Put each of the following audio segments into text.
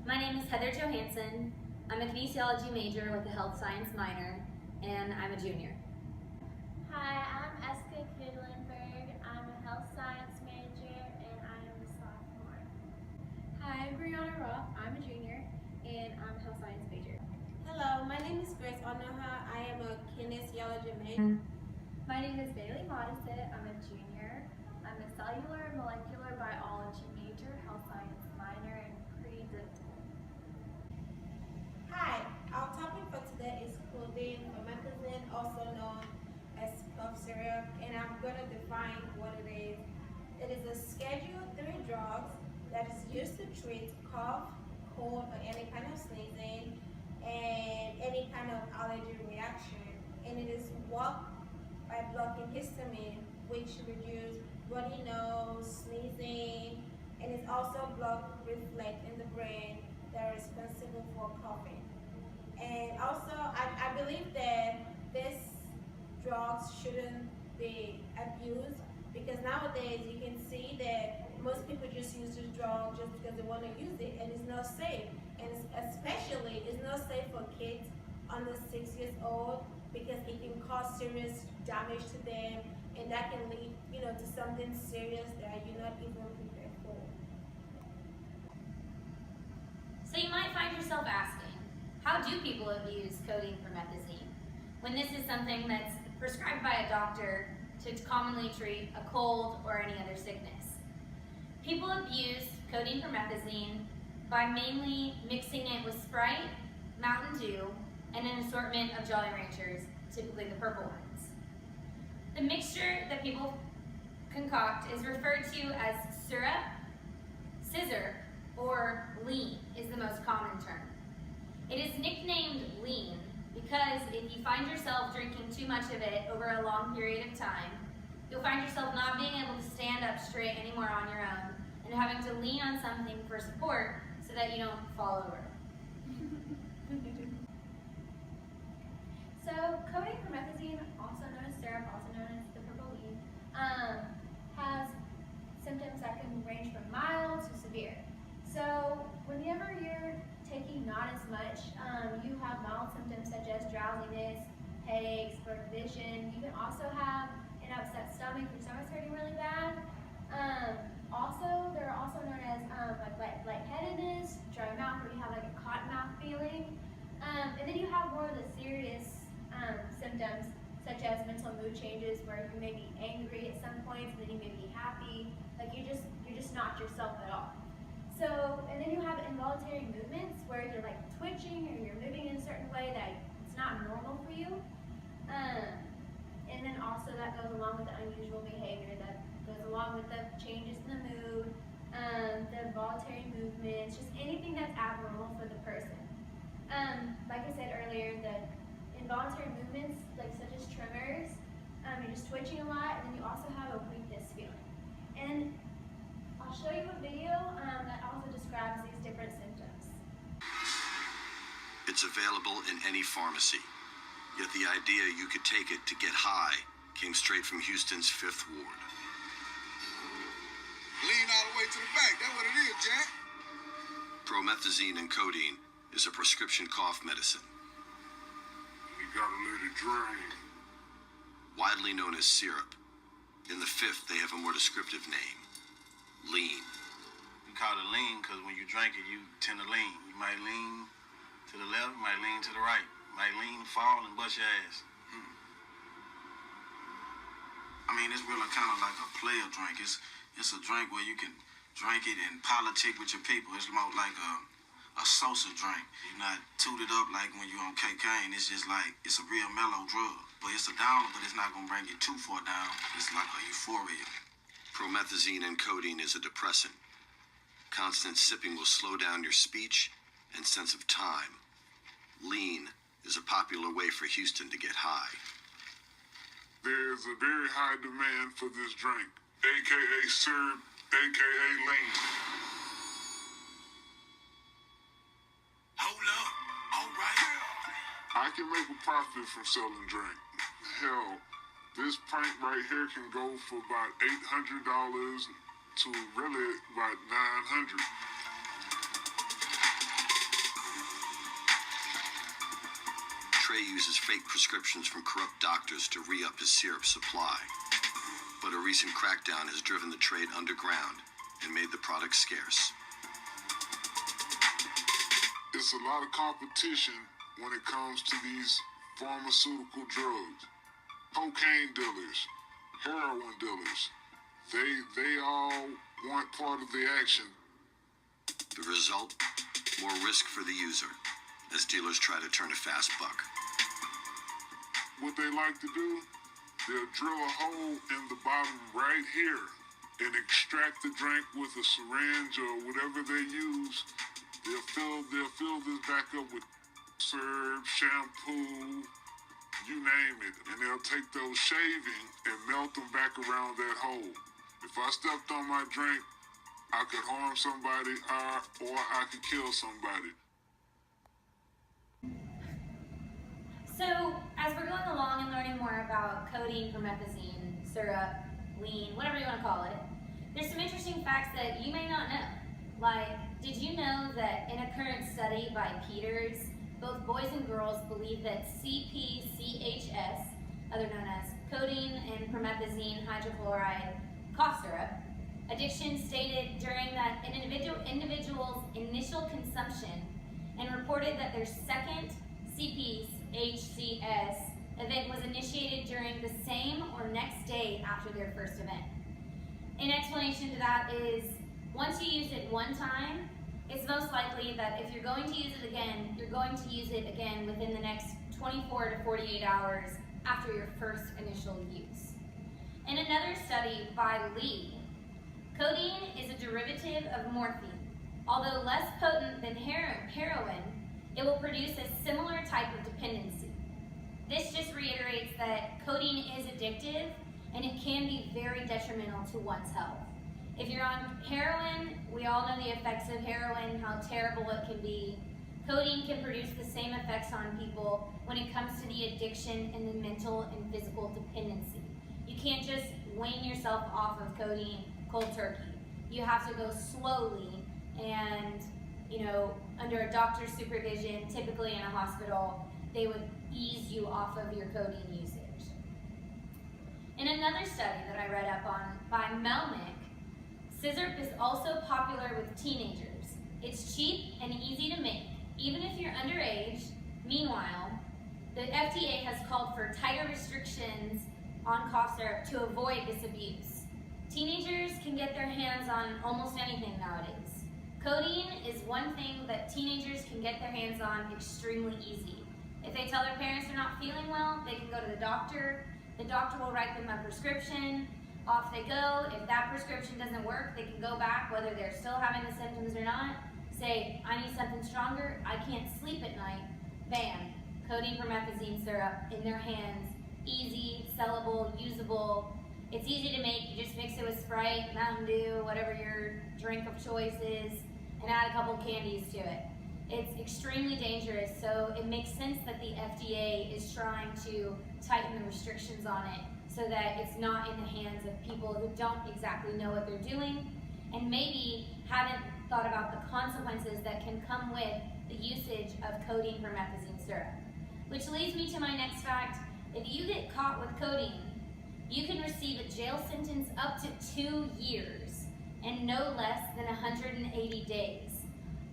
My name is Heather Johansson. I'm a kinesiology major with a health science minor, and I'm a junior. Hi, I'm Eska Kidlenberg. I'm a health science major, and I am a sophomore. Hi, I'm Brianna Roth. I'm a junior, and I'm a health science major. Hello, my name is Grace Onoha. I am a kinesiology major. My name is Bailey Modisett. I'm a junior. I'm a cellular molecular biology major, health science minor, and pre-dental. Hi, our topic for today is Codeine-Promethazine, also known as cough syrup, and I'm going to define what it is. It is a Schedule 3 drug that is used to treat cough, cold, or any kind of sneezing, and any kind of allergy reaction. And it is worked by blocking histamine, which reduces runny nose, sneezing, and it's also blocked reflex in the brain that are responsible for coughing. And also, I believe that these drugs shouldn't be abused, because nowadays you can see that most people just use this drug just because they want to use it, and it's not safe. And especially, it's not safe for kids under 6 years old, because it can cause serious damage to them, and that can lead, to something serious that you're not even prepared for. So you might find yourself asking, how do people abuse codeine-promethazine when this is something that's prescribed by a doctor to commonly treat a cold or any other sickness? People abuse codeine-promethazine by mainly mixing it with Sprite, Mountain Dew, and an assortment of Jolly Ranchers, typically the purple ones. The mixture that people concoct is referred to as syrup, scissor, or lean is the most common term. It is nicknamed lean because if you find yourself drinking too much of it over a long period of time, you'll find yourself not being able to stand up straight anymore on your own and having to lean on something for support so that you don't fall over. So, codeine-promethazine, also known as syrup, also known as the purple lean, has symptoms that can range from mild to severe. So, whenever you're taking not as much, you have mild symptoms such as drowsiness, headaches, blurred vision. You can also have an upset stomach, your stomach's hurting really bad. Also, they're also known as lightheadedness, dry mouth, where you have like a cotton mouth feeling. And then you have more of the serious symptoms, such as mental mood changes, where you may be angry at some points, and then you may be happy, like you're just not yourself at all. So, and then you have involuntary movements where you're like twitching or you're moving in a certain way that it's not normal for you. And then also that goes along with the unusual behavior, that goes along with the changes in the mood, the involuntary movements, just anything that's abnormal for the person. Like I said earlier, the involuntary movements, like such as tremors, you're just twitching a lot, and then you also have a weakness feeling. And I'll show you a video that also describes these different symptoms. It's available in any pharmacy, yet the idea you could take it to get high came straight from Houston's 5th Ward. Lean all the way to the back, that's what it is, Jack. Promethazine and codeine is a prescription cough medicine. You gotta let it drain. Widely known as syrup. In the 5th, they have a more descriptive name. Lean. We call it lean because when you drink it, you tend to lean. You might lean to the left, you might lean to the right. You might lean, fall, and bust your ass. I mean, it's really kind of like a player drink. It's a drink where you can drink it and politic with your people. It's more like a social drink. You're not tooted up like when you're on cocaine. It's just like, it's a real mellow drug. But it's a downer, but it's not going to bring you too far down. It's like a euphoria. Promethazine and codeine is a depressant. Constant sipping will slow down your speech and sense of time. Lean is a popular way for Houston to get high. There is a very high demand for this drink, aka syrup, aka lean. Hold up. All right. I can make a profit from selling drink. Hell, this pint right here can go for about $800 to really about $900. Ray uses fake prescriptions from corrupt doctors to re-up his syrup supply. But a recent crackdown has driven the trade underground and made the product scarce. It's a lot of competition when it comes to these pharmaceutical drugs. Cocaine dealers, heroin dealers, they all want part of the action. The result? More risk for the user, as dealers try to turn a fast buck. What they like to do, they'll drill a hole in the bottom right here and extract the drink with a syringe or whatever they use. They'll fill this back up with syrup, shampoo, you name it, and they'll take those shavings and melt them back around that hole. If I stepped on my drink, I could harm somebody or I could kill somebody. So, as we're going along and learning more about codeine-promethazine, syrup, lean, whatever you want to call it, there's some interesting facts that you may not know. Like, did you know that in a current study by Peters, both boys and girls believe that CPCHS, other known as codeine and promethazine hydrochloride cough syrup, addiction stated during that an individual's initial consumption and reported that their second CPHCS event was initiated during the same or next day after their first event. An explanation to that is, once you use it one time, it's most likely that if you're going to use it again, you're going to use it again within the next 24 to 48 hours after your first initial use. In another study by Lee, codeine is a derivative of morphine. Although less potent than heroin, it will produce a similar type of dependency. This just reiterates that codeine is addictive and it can be very detrimental to one's health. If you're on heroin, we all know the effects of heroin, how terrible it can be. Codeine can produce the same effects on people when it comes to the addiction and the mental and physical dependency. You can't just wean yourself off of codeine cold turkey. You have to go slowly and, under a doctor's supervision, typically in a hospital, they would ease you off of your codeine usage. In another study that I read up on by Melnick, scissor is also popular with teenagers. It's cheap and easy to make, even if you're underage. Meanwhile, the FDA has called for tighter restrictions on cough syrup to avoid this abuse. Teenagers can get their hands on almost anything nowadays. Codeine is one thing that teenagers can get their hands on extremely easy. If they tell their parents they're not feeling well, they can go to the doctor will write them a prescription, off they go. If that prescription doesn't work, they can go back, whether they're still having the symptoms or not, say, I need something stronger, I can't sleep at night, bam, codeine-promethazine syrup in their hands, easy, sellable, usable. It's easy to make. You just mix it with Sprite, Mountain Dew, whatever your drink of choice is, and add a couple candies to it. It's extremely dangerous, so it makes sense that the FDA is trying to tighten the restrictions on it so that it's not in the hands of people who don't exactly know what they're doing and maybe haven't thought about the consequences that can come with the usage of codeine-promethazine syrup. Which leads me to my next fact. If you get caught with codeine, you can receive a jail sentence up to 2 years and no less than 180 days.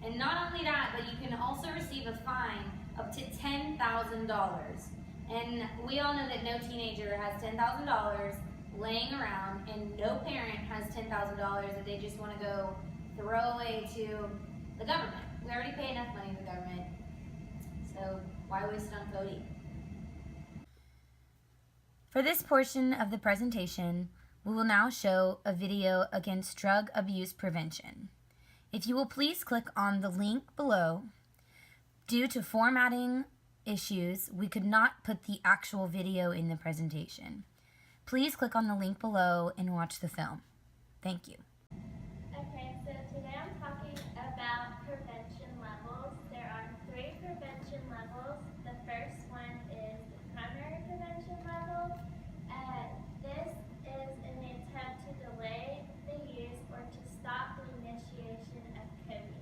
And not only that, but you can also receive a fine up to $10,000. And we all know that no teenager has $10,000 laying around, and no parent has $10,000 that they just want to go throw away to the government. We already pay enough money to the government, so why waste it on codeine? For this portion of the presentation, we will now show a video against drug abuse prevention. If you will please click on the link below. Due to formatting issues, we could not put the actual video in the presentation. Please click on the link below and watch the film. Thank you. Okay, so today I'm talking about prevention levels. There are 3 prevention levels. The first one is the primary prevention level. This is in the attempt to delay the use or to stop the initiation of codeine.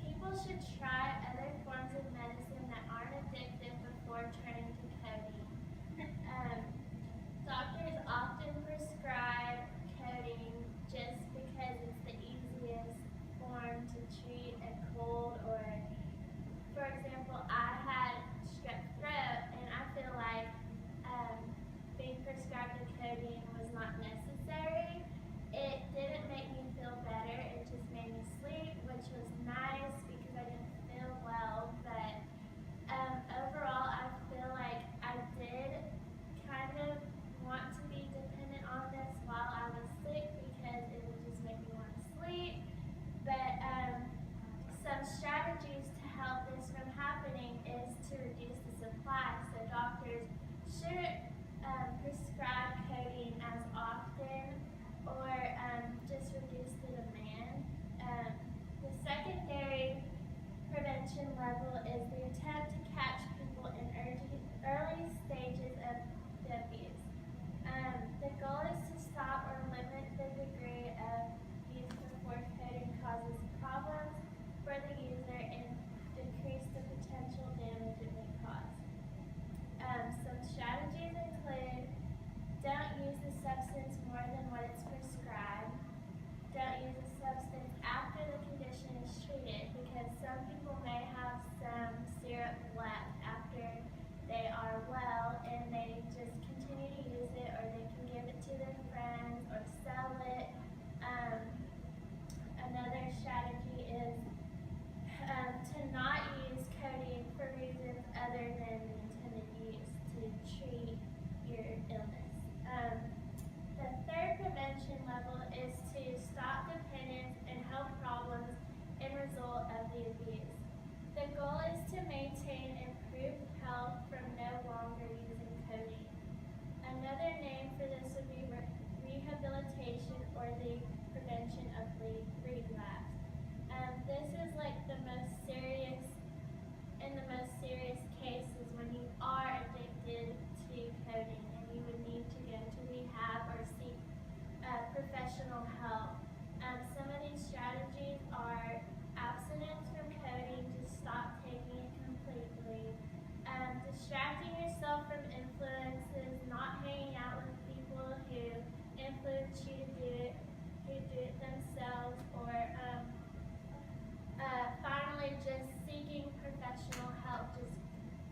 People should try other forms of medicine that aren't addictive before turning to codeine. Doctors often prescribe codeine just because it's the easiest form to treat a cold, or, for example, I had strep throat, and I feel like being prescribed the codeine was not necessary. It didn't make me feel better, it just made me sleep, which was nice because I didn't feel well, but overall I feel like I did kind of want to be dependent on this while I was sick because it would just make me want to sleep. But some strategies to help this from happening is to reduce the supply. So doctors shouldn't prescribe codeine as often, or just reduce the demand. The secondary prevention level is the attempt to catch people in early stages of the abuse. The goal is to stop or limit the degree of use before codeine causes problems for the user and decrease the potential damage it may cause. Some strategies include: don't use the substance more than what it's prescribed. Don't use the substance after the condition is treated, because some people may have some syrup left after they are well and they just continue to use it, or they can give it to their friends or sell it. Another strategy is to not use codeine for reasons other than the intended use to treat your illness. The third prevention level is to stop dependence and help problems in result of the abuse. The goal is to maintain improved health from no longer using codeine. Another name for this would be rehabilitation, or the prevention of relapse. This is like the most serious cases when you are addicted to codeine and you would need to go to rehab or seek professional help. Some of these strategies are abstinence from codeine, just stop taking it completely. Distracting yourself from influences, not hanging out with people who influence you who do it themselves, or finally just seeking professional help, just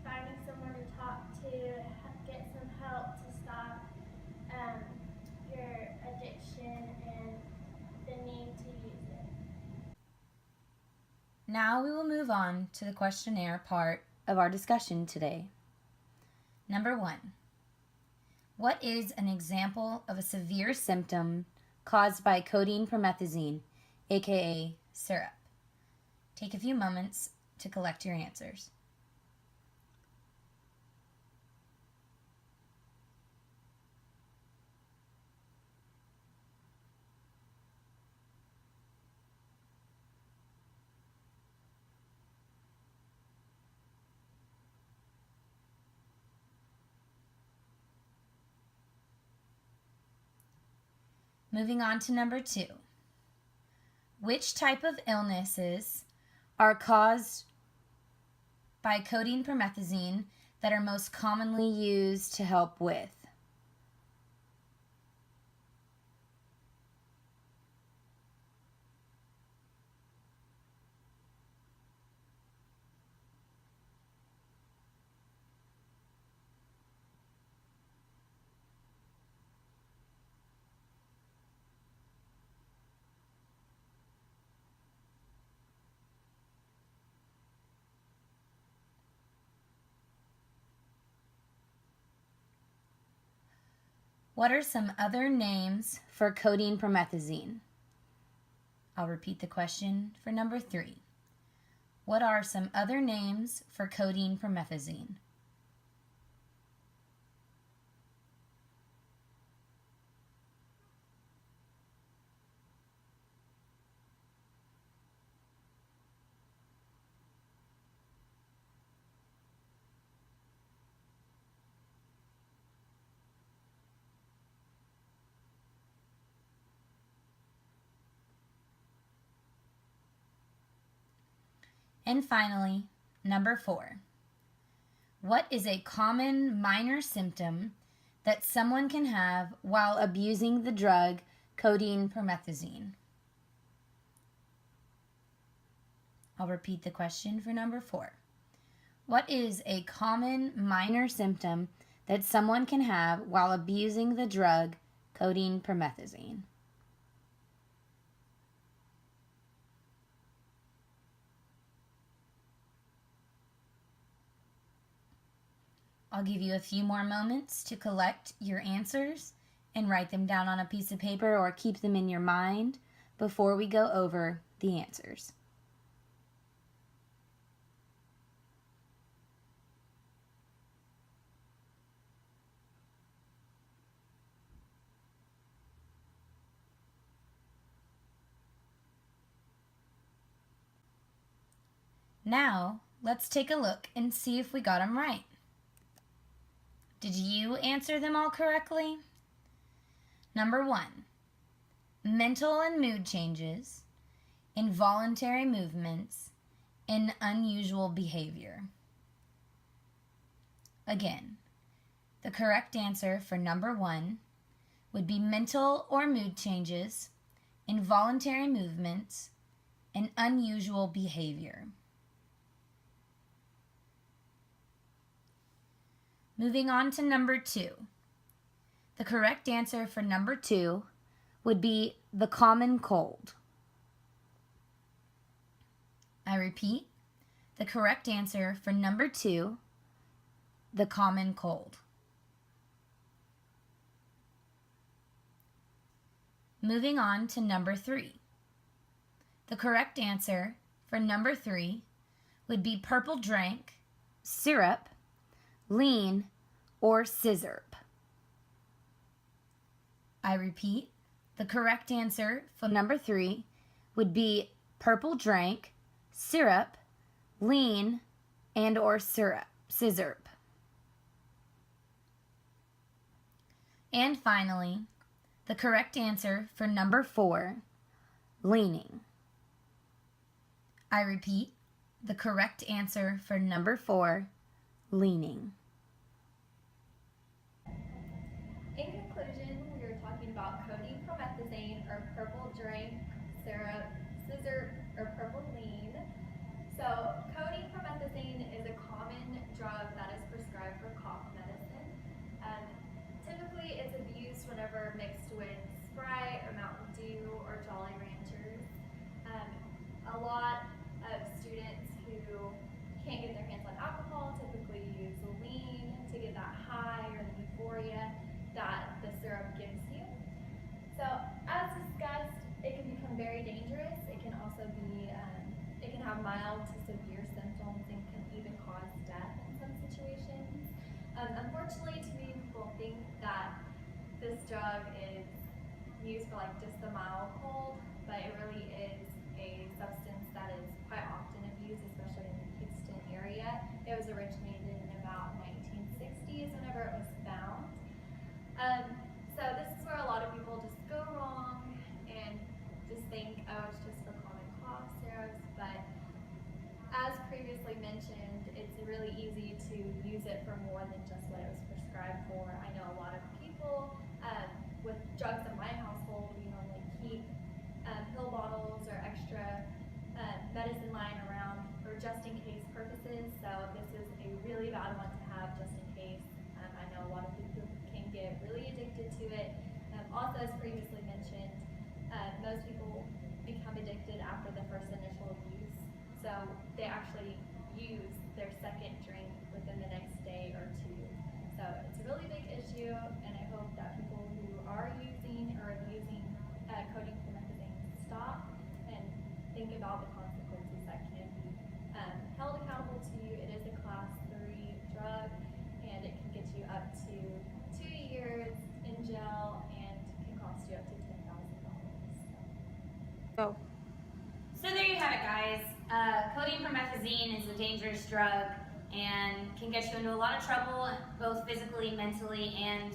finding someone to talk to, get some help to stop your addiction and the need to use it. Now we will move on to the questionnaire part of our discussion today. Number 1. What is an example of a severe symptom caused by codeine-promethazine, aka syrup? Take a few moments to collect your answers. Moving on to number 2. Which type of illnesses are caused by codeine-promethazine that are most commonly used to help with? What are some other names for codeine-promethazine? I'll repeat the question for number 3. What are some other names for codeine-promethazine? And finally, number 4. What is a common minor symptom that someone can have while abusing the drug codeine-promethazine? I'll repeat the question for number 4. What is a common minor symptom that someone can have while abusing the drug codeine-promethazine? I'll give you a few more moments to collect your answers and write them down on a piece of paper or keep them in your mind before we go over the answers. Now, let's take a look and see if we got them right. Did you answer them all correctly? Number 1, mental and mood changes, involuntary movements, and unusual behavior. Again, the correct answer for number 1 would be mental or mood changes, involuntary movements, and unusual behavior. Moving on to number 2. The correct answer for number 2 would be the common cold. I repeat, the correct answer for number 2, the common cold. Moving on to number 3. The correct answer for number 3 would be purple drink, syrup, lean, or sizzurp. I repeat, the correct answer for number 3 would be purple drink, syrup, lean, and or sizzurp. And finally, the correct answer for number 4, leaning. I repeat, the correct answer for number 4, leaning. In conclusion, we were talking about codeine-promethazine, or purple drink, syrup, sizzurp, or purple lean. So codeine-promethazine is a common drug that is prescribed for cough medicine. Typically, it's abused whenever mixed with Sprite or Mountain Dew or Jolly Ranchers. A lot of students who can't get their hands on alcohol typically use lean to get that high or the euphoria that the syrup gives you. So as discussed, it can become very dangerous. It can also be, it can have mild to severe symptoms and can even cause death in some situations. Unfortunately, too many people think that this drug is used for like just the mild cold, but it really is a substance that is quite often abused, especially in the Houston area. It was originated in about 1960s whenever it was found. So this is where a lot of people just go wrong and just think, oh, it's just for common cough syrups, but as previously mentioned, it's really easy to use it for more than just what it was prescribed for. I know a lot of people with drugs in my household, we normally keep pill bottles or extra medicine lying around for just in case purposes, so this is a really bad one to have just in case. I know a lot of people can get really addicted to it. Also, as previously mentioned, most people become addicted after the first initial abuse, so they actually use their second drink within the next day or 2. So it's a really big issue, and I hope that people who are using or abusing codeine-promethazine stop and think about the consequences that can be held accountable to you. It is a class 3 drug, and it can get you up to 2 years in jail and can cost you up to $10,000. So there you have it, guys. Codeine-promethazine is a dangerous drug and can get you into a lot of trouble, both physically, mentally, and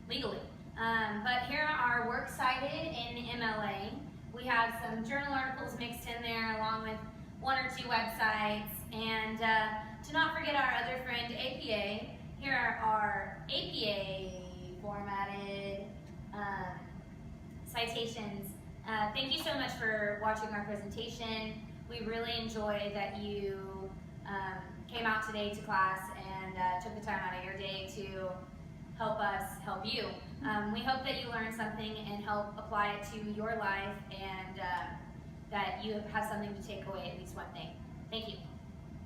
legally. But here are works cited in the MLA. We have some journal articles mixed in there along with 1 or 2 websites, and to not forget our other friend APA. Here are our APA formatted citations. Thank you so much for watching our presentation. We really enjoy that you came out today to class and took the time out of your day to help us help you. We hope that you learned something and help apply it to your life, and that you have something to take away, at least one thing. Thank you.